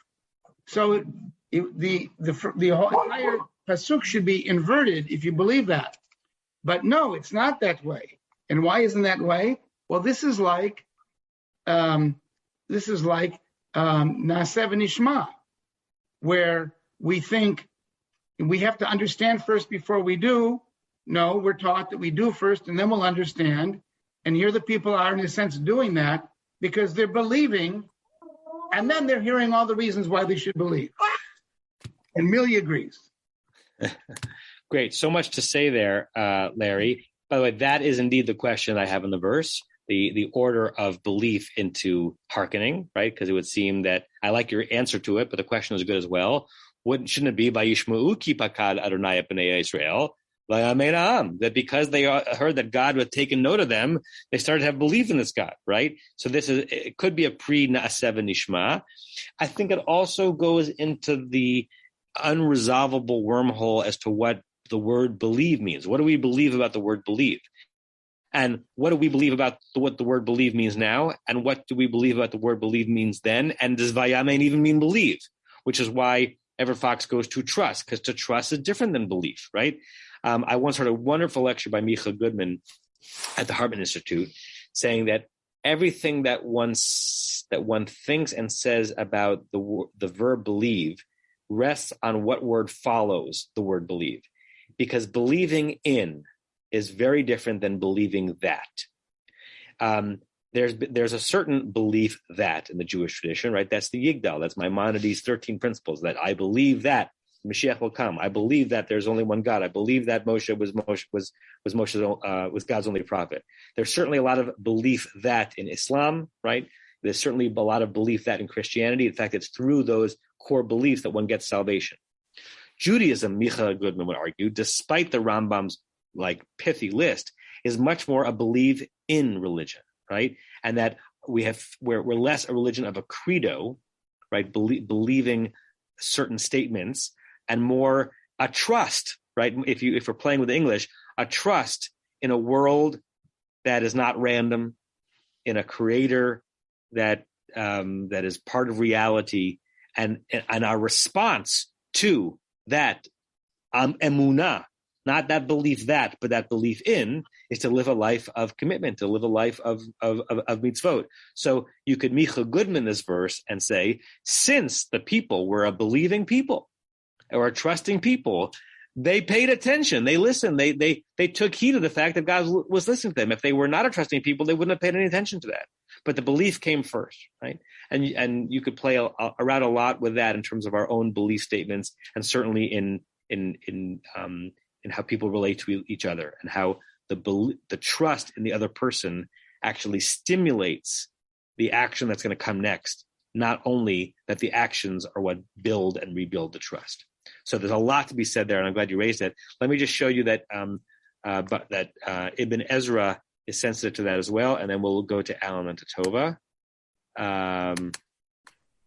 [SPEAKER 8] So the whole entire pasuk should be inverted if you believe that. But no, it's not that way. And why isn't that way? Well, this is like Naaseh v'nishma, where we think we have to understand first before we do. No, we're taught that we do first and then we'll understand. And here the people are, in a sense, doing that because they're believing, and then they're hearing all the reasons why they should believe. And Millie agrees.
[SPEAKER 2] Great. So much to say there, Larry. By the way, that is indeed the question I have in the verse, the order of belief into hearkening, right? Because it would seem that I like your answer to it, but the question is good as well. Shouldn't it be Vayishma'u ki pakad Adonai b'nei Yisrael? That because they heard that God had taken note of them, they started to have belief in this God, right? So it could be a pre-Naaseh v'nishma. I think it also goes into the unresolvable wormhole as to what the word believe means. What do we believe about the word believe? And what do we believe about what the word believe means now? And what do we believe about the word believe means then? And does vayamein even mean believe? Which is why Everett Fox goes to trust, because to trust is different than belief, right? I once heard a wonderful lecture by Micha Goodman at the Hartman Institute saying that everything that one thinks and says about the verb believe rests on what word follows the word believe, because believing in is very different than believing that. There's a certain belief that in the Jewish tradition, right? That's the Yigdal. That's Maimonides' 13 principles, that I believe that Mashiach will come. I believe that there's only one God. I believe that Moshe was God's only prophet. There's certainly a lot of belief that in Islam, right? There's certainly a lot of belief that in Christianity. In fact, it's through those core beliefs that one gets salvation. Judaism, Micha Goodman would argue, despite the Rambam's pithy list, is much more a believe in religion, right? And that we're less a religion of a credo, right? Believing certain statements, and more a trust, right? If we're playing with English, a trust in a world that is not random, in a creator that is part of reality, and our response to that emunah, not that belief that, but that belief in, is to live a life of commitment, to live a life of mitzvot. So you could Micha Goodman this verse and say, since the people were a believing people or a trusting people, they paid attention, they listened, they took heed of the fact that God was listening to them. If they were not a trusting people, they wouldn't have paid any attention to that. But the belief came first, right? And you could play around a lot with that in terms of our own belief statements, and certainly in how people relate to each other, and how the trust in the other person actually stimulates the action that's going to come next, not only that the actions are what build and rebuild the trust. So there's a lot to be said there, and I'm glad you raised it. Let me just show you that Ibn Ezra is sensitive to that as well, and then we'll go to Alan and to Tova.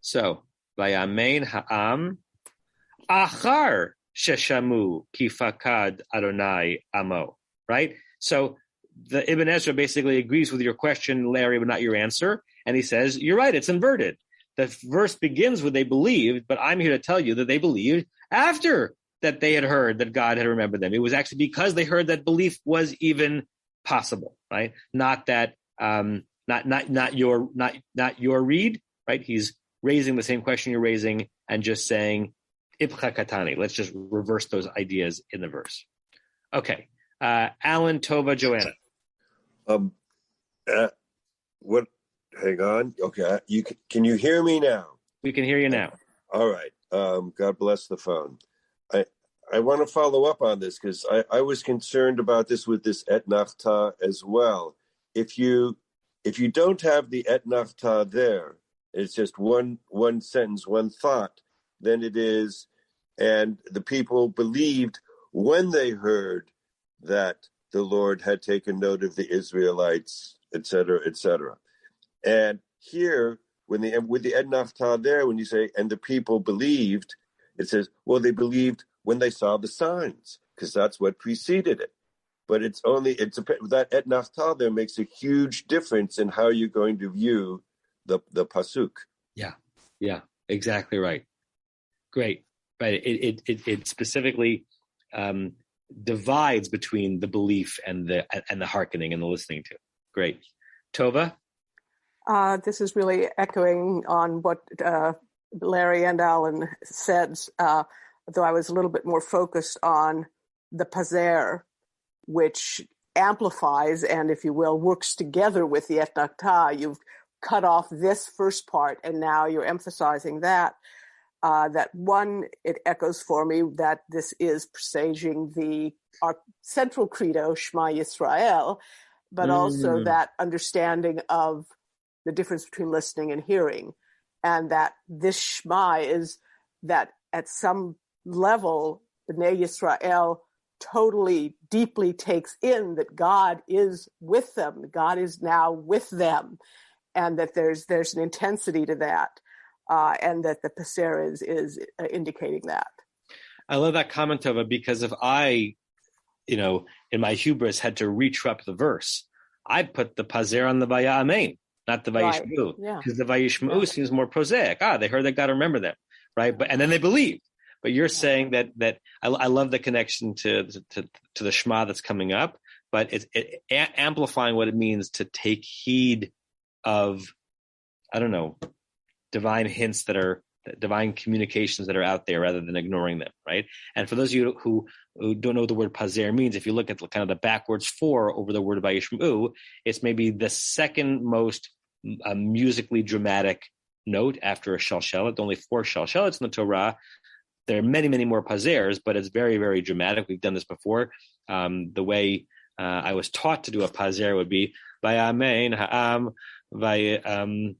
[SPEAKER 2] So, Vayamein ha'am achar sheshamu ki fakad Adonai amo, right? So the Ibn Ezra basically agrees with your question, Larry, but not your answer. And he says, you're right, it's inverted. the verse begins with they believed, but I'm here to tell you that they believed after that they had heard that God had remembered them. It was actually because they heard that belief was even possible, right? Not that, not your read, right? He's raising the same question you're raising and just saying, Ipcha katani. Let's just reverse those ideas in the verse. Okay. Alan, Tova, Joanna.
[SPEAKER 11] What? Hang on. Okay. Can you hear me now?
[SPEAKER 2] We can hear you now.
[SPEAKER 11] All right. God bless the phone. I want to follow up on this because I was concerned about this with this et nachta as well. If you don't have the et nachta there, it's just one sentence, one thought, then it is, and the people believed when they heard that the Lord had taken note of the Israelites, etc., etc. And here, with the et nachta there, when you say, and the people believed, it says, well, they believed when they saw the signs, because that's what preceded it. But that et nachta there makes a huge difference in how you're going to view the pasuk.
[SPEAKER 2] Yeah, exactly right. Great, right. It specifically divides between the belief and the hearkening and the listening to. Great, Tova.
[SPEAKER 7] This is really echoing on what Larry and Alan said, though I was a little bit more focused on the pazer, which amplifies and, if you will, works together with the et nachta. You've cut off this first part, and now you're emphasizing that. That one, it echoes for me that this is presaging our central credo, Shema Yisrael, but also that understanding of the difference between listening and hearing, and that this Shema is that at some level, Bnei Yisrael totally, deeply takes in that God is with them. God is now with them, and that there's an intensity to that, and that the Paser is indicating that.
[SPEAKER 2] I love that comment, Tova, because if I, in my hubris, had to retrup the verse, I'd put the Paser on the Vaya Amen, not the Vayishmu, because the Vayishmu seems more prosaic. They heard that God remember them, right? And then they believed. But you're saying that I love the connection to the Shema that's coming up, but it's amplifying what it means to take heed of, divine hints divine communications that are out there rather than ignoring them, right? And for those of you who don't know what the word pazer means, if you look at kind of the backwards 4 over the word vayishmu, it's maybe the second most musically dramatic note after a shalshelet. Only 4 shalshelets in the Torah. There are many, many more pazers, but it's very, very dramatic. We've done this before. The way I was taught to do a pazer would be Vayamein ha'am vayishma'u.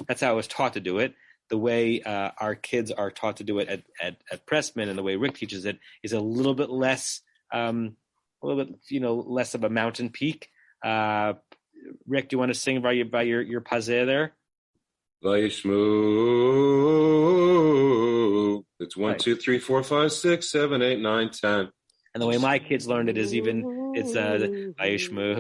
[SPEAKER 2] That's how I was taught to do it. The way our kids are taught to do it at Pressman, and the way Rick teaches it is a little bit less, less of a mountain peak. Rick, do you want to sing by your pazer there?
[SPEAKER 5] Vayishmu. It's 1, 2, 3, 4, 5, 6, 7, 8, 9, 10.
[SPEAKER 2] And the way my kids learned it is it's Vayishmu.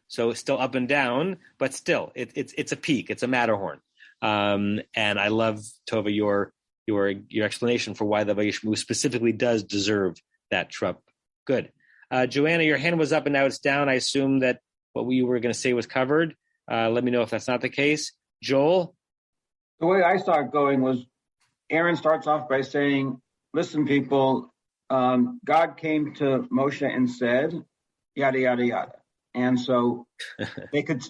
[SPEAKER 2] So it's still up and down, but still it's a peak. It's a Matterhorn. And I love, Tova, your explanation for why the Vayishmu specifically does deserve that trup. Good. Joanna, your hand was up and now it's down. I assume that what we were going to say was covered. Let me know if that's not the case. Joel?
[SPEAKER 4] The way I saw it going was Aaron starts off by saying, listen, people, God came to Moshe and said, yada, yada, yada. And so they could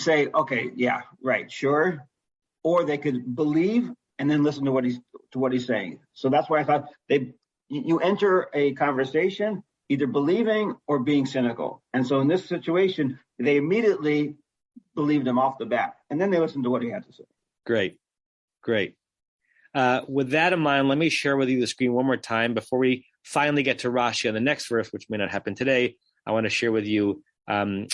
[SPEAKER 4] say, okay, yeah, right, sure. Or they could believe and then listen to what he's saying. So that's why I thought you enter a conversation either believing or being cynical. And so in this situation, they immediately believed him off the bat. And then they listened to what he had to say.
[SPEAKER 2] Great. With that in mind, let me share with you the screen one more time before we finally get to Rashi on the next verse, which may not happen today. I want to share with you a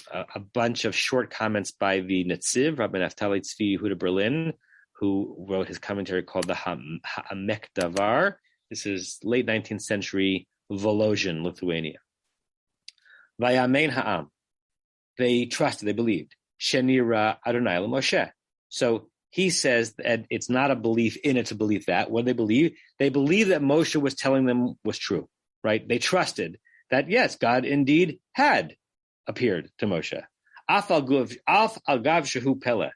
[SPEAKER 2] bunch of short comments by the Netziv, Rabbi Naftali Tzvi Yehuda Berlin, who wrote his commentary called the Ha'amek Davar. This is late 19th century Volozhin, Lithuania. Vayamein ha'am. They trusted, they believed. Shenira Adonai Moshe. So he says that it's not a belief in, it's a belief that. What do they believe? They believe that Moshe was telling them was true, right? They trusted that, yes, God indeed had appeared to Moshe. Af al gav shehu pele.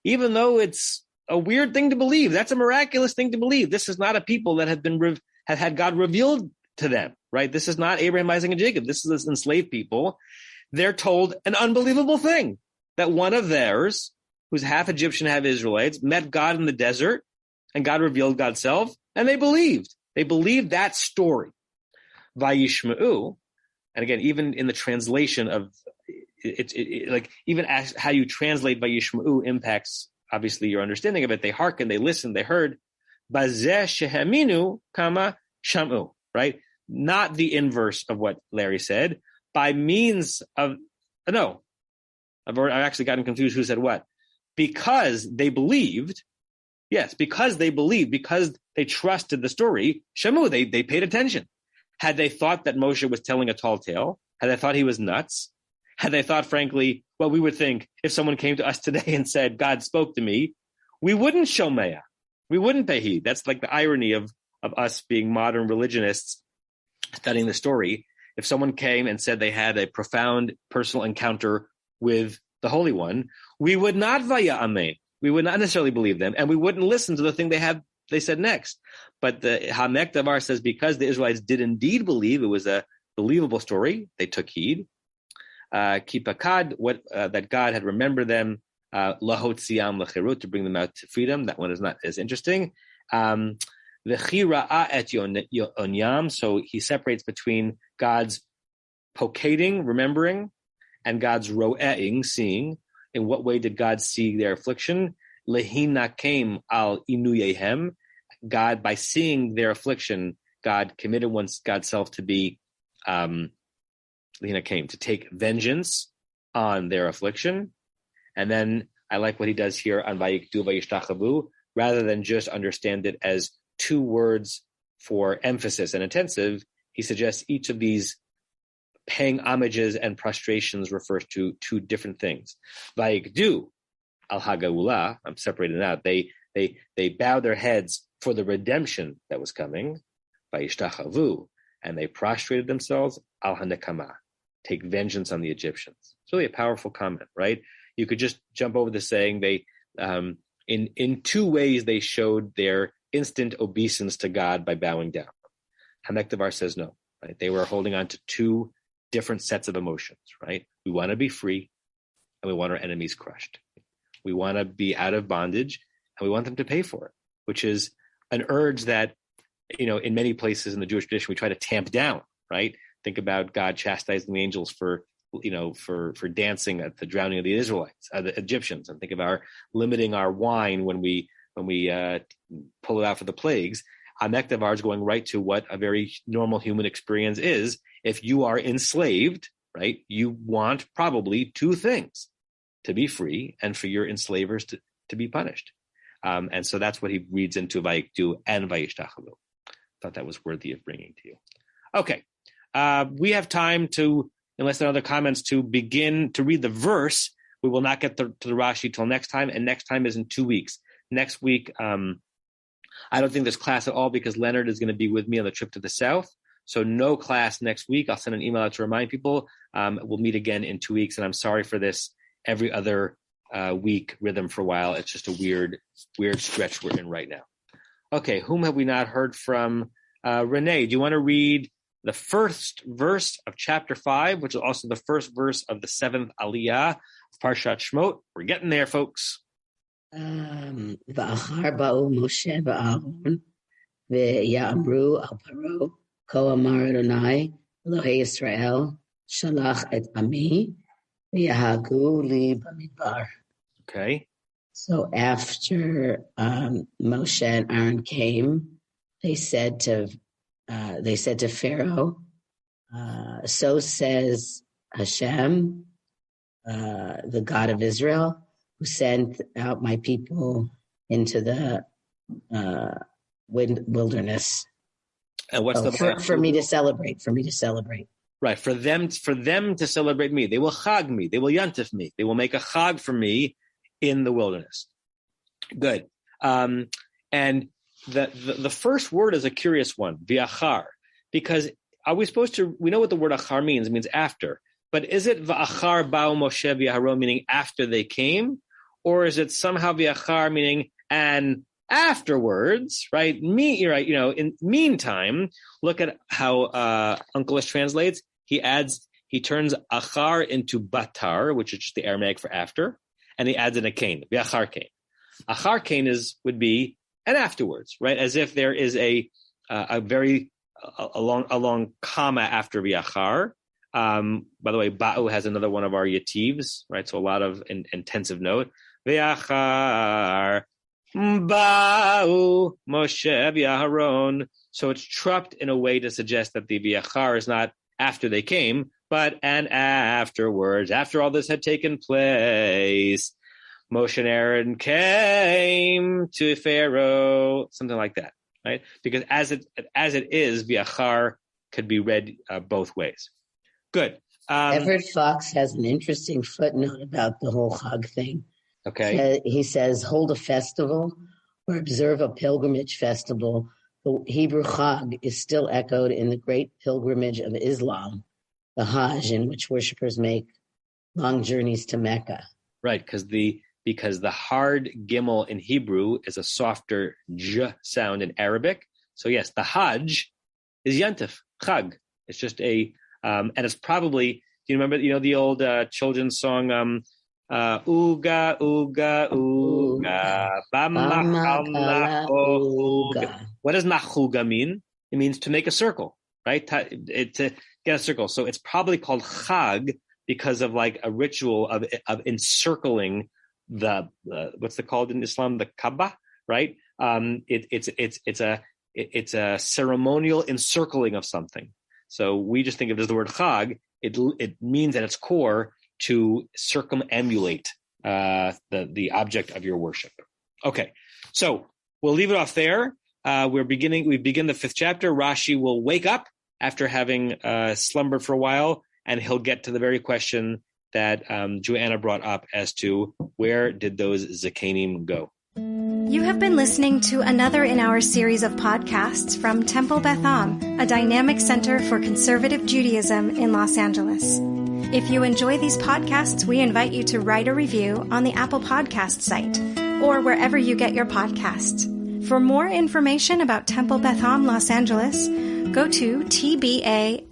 [SPEAKER 2] Even though it's a weird thing to believe, that's a miraculous thing to believe. This is not a people that have had God revealed to them, right? This is not Abraham, Isaac, and Jacob. This is enslaved people. They're told an unbelievable thing, that one of theirs, who's half Egyptian, half Israelites, met God in the desert, and God revealed God's self, and they believed. They believed that story. Vayishma'u, and again, even in the translation of it, like even as how you translate Vayishma'u impacts obviously your understanding of it. They hearkened, they listened, they heard. Bazeh sheheminu kama shamu, right? Not the inverse of what Larry said. By means of, no, I've actually gotten confused who said what. Because they believed, yes, because they believed, because they trusted the story, shamu, they paid attention. Had they thought that Moshe was telling a tall tale, had they thought he was nuts, had they thought, frankly, well, we would think if someone came to us today and said, God spoke to me, we wouldn't shomeya. We wouldn't pay heed. That's like the irony of us being modern religionists studying the story. If someone came and said they had a profound personal encounter with the Holy One, we would not vaya amen. We would not necessarily believe them, and we wouldn't listen to the thing they said next. But the Hamek Davar says because the Israelites did indeed believe, it was a believable story, they took heed. Kipakad, that God had remembered them, lahotziam lechirut, to bring them out to freedom. That one is not as interesting. V'chira'a et yonyam, so he separates between God's pokating, remembering, and God's ro'eing, seeing. In what way did God see their affliction? Lehinakem al inuyehem, God, by seeing their affliction, God committed God's self to be Lehinakem, to take vengeance on their affliction. And then I like what he does here on Vayikdu Vayishtachavu, rather than just understand it as two words for emphasis and intensive, he suggests each of these paying homages and prostrations refers to two different things. Vayikdu al hagaula, I'm separating it out. They bow their heads for the redemption that was coming. Vayishtachavu, and they prostrated themselves al hanekama, take vengeance on the Egyptians. It's really a powerful comment, right? You could just jump over the saying they, in two ways, they showed their instant obeisance to God by bowing down. Hamek Davar says no, right? They were holding on to two different sets of emotions, right? We want to be free, and we want our enemies crushed. We want to be out of bondage, and we want them to pay for it, which is an urge that, in many places in the Jewish tradition, we try to tamp down, right? Think about God chastising the angels for dancing at the drowning of the Israelites, the Egyptians, and think of our limiting our wine when we pull it out for the plagues. Hamek Davar is going right to what a very normal human experience is. If you are enslaved, right, you want probably two things: to be free and for your enslavers to be punished. And so that's what he reads into Vayikdu and Vayishtachavu. Thought that was worthy of bringing to you. Okay. We have time to, unless there are other comments, to begin to read the verse. We will not get to the Rashi till next time, and next time is in 2 weeks. Next week, I don't think there's class at all because Leonard is going to be with me on the trip to the South. So no class next week. I'll send an email out to remind people. We'll meet again in 2 weeks, and I'm sorry for this every other week rhythm for a while. It's just a weird stretch we're in right now. Okay, whom have we not heard from? Renee, do you want to read the first verse of chapter 5, which is also the first verse of the 7th Aliyah of Parshat Shemot? We're getting there, folks.
[SPEAKER 3] V'achar ba'u Moshe v'Aaron v'ya'amru al Paro ko amar Adonai Elohei Yisrael shalach et ami v'yahagu li b'midbar.
[SPEAKER 2] Okay.
[SPEAKER 3] So after Moshe and Aaron came, they said to Pharaoh, so says Hashem, the God of Israel, who sent out my people into the wilderness.
[SPEAKER 2] And what's
[SPEAKER 3] for me to celebrate?
[SPEAKER 2] Right. Right, for them to celebrate me. They will chag me. They will yantif me. They will make a chag for me in the wilderness. Good. And the first word is a curious one, v'achar, because we know what the word achar means. It means after. But is it v'achar ba'u Moshe v'Aharon, meaning after they came? Or is it somehow v'achar, meaning and afterwards, right? In meantime, look at how Uncle Ish translates. He turns achar into batar, which is just the Aramaic for after, and he adds in a kain, v'achar kain. Achar kain would be and afterwards, right? As if there is a long comma after v'achar. By the way, ba'u has another one of our yativs, right? So a lot of intensive note. V'achar ba'u Moshe v'Aharon. So it's trapped in a way to suggest that the v'achar is not after they came, but and afterwards, after all this had taken place, Moshe and Aaron came to Pharaoh, something like that, right? Because as it is, v'achar could be read both ways. Good.
[SPEAKER 3] Everett Fox has an interesting footnote about the whole Chag thing.
[SPEAKER 2] Okay.
[SPEAKER 3] He says, hold a festival or observe a pilgrimage festival. The Hebrew Chag is still echoed in the great pilgrimage of Islam, the Hajj, in which worshippers make long journeys to Mecca.
[SPEAKER 2] Right, because the hard gimel in Hebrew is a softer j sound in Arabic. So yes, the Hajj is yantif, Chag. It's just and it's probably, do you remember, the old children's song, Uga, Uga, Uga, Bama, Uga. What does Nachuga mean? It means to make a circle, right? To get a circle. So it's probably called Chag because of like a ritual of encircling the what's it called in Islam? The Kaaba, right? It's a ceremonial encircling of something. So we just think of it as the word Chag. It means at its core to circumambulate the object of your worship. Okay, so we'll leave it off there. We begin the 5th chapter. Rashi will wake up after having slumbered for a while, and he'll get to the very question that Joanna brought up as to where did those Zakanim go.
[SPEAKER 1] You have been listening to another in our series of podcasts from Temple Beth Am, a dynamic center for conservative Judaism in Los Angeles. If you enjoy these podcasts, we invite you to write a review on the Apple Podcast site or wherever you get your podcasts. For more information about Temple Beth Am Los Angeles, go to tbala.org.